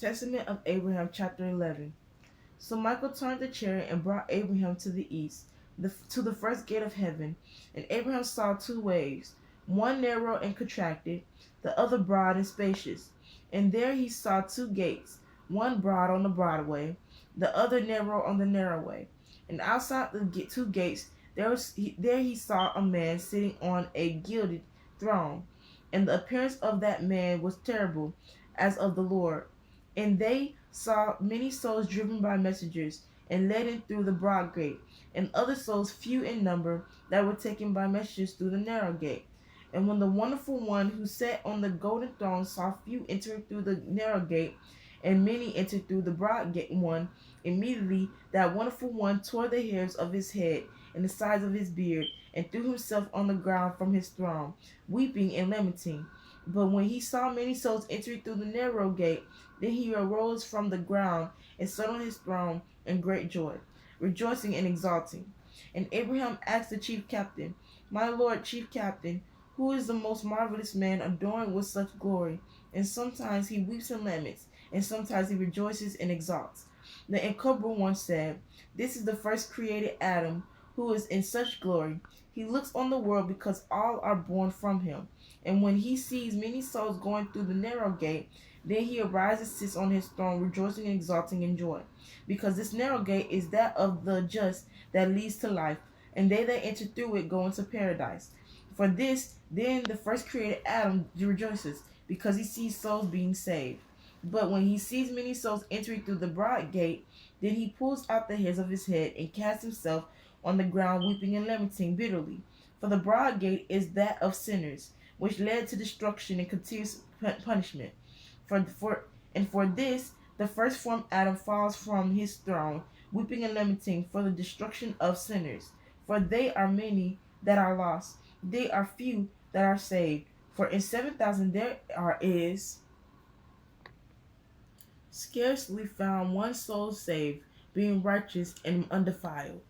Testament of Abraham, chapter 11. So Michael turned the chariot and brought Abraham to the east, to the first gate of heaven. And Abraham saw two ways, one narrow and contracted, the other broad and spacious. And there he saw two gates, one broad on the broad way, the other narrow on the narrow way. And outside the two gates, there he saw a man sitting on a gilded throne. And the appearance of that man was terrible, as of the Lord. And they saw many souls driven by messengers and led in through the broad gate, and other souls few in number that were taken by messengers through the narrow gate. And when the wonderful one who sat on the golden throne saw few entering through the narrow gate, and many entered through the broad gate one, immediately that wonderful one tore the hairs of his head and the sides of his beard, and threw himself on the ground from his throne, weeping and lamenting. But when he saw many souls entering through the narrow gate, then he arose from the ground and sat on his throne in great joy, rejoicing and exulting. And Abraham asked the chief captain, My lord, chief captain, who is the most marvelous man adorned with such glory? And sometimes he weeps and laments, and sometimes he rejoices and exalts. The incomparable one said, This is the first created Adam, who is in such glory. He looks on the world because all are born from him. And when he sees many souls going through the narrow gate, then he arises, sits on his throne, rejoicing and exulting in joy. Because this narrow gate is that of the just that leads to life, and they that enter through it go into paradise. For this, then the first created Adam rejoices, because he sees souls being saved. But when he sees many souls entering through the broad gate, then he pulls out the hairs of his head and casts himself on the ground, weeping and lamenting bitterly. For the broad gate is that of sinners, which led to destruction and continuous punishment. For this, the first form Adam falls from his throne, weeping and lamenting for the destruction of sinners. For they are many that are lost, they are few that are saved. For in 7,000 is scarcely found one soul saved, being righteous and undefiled.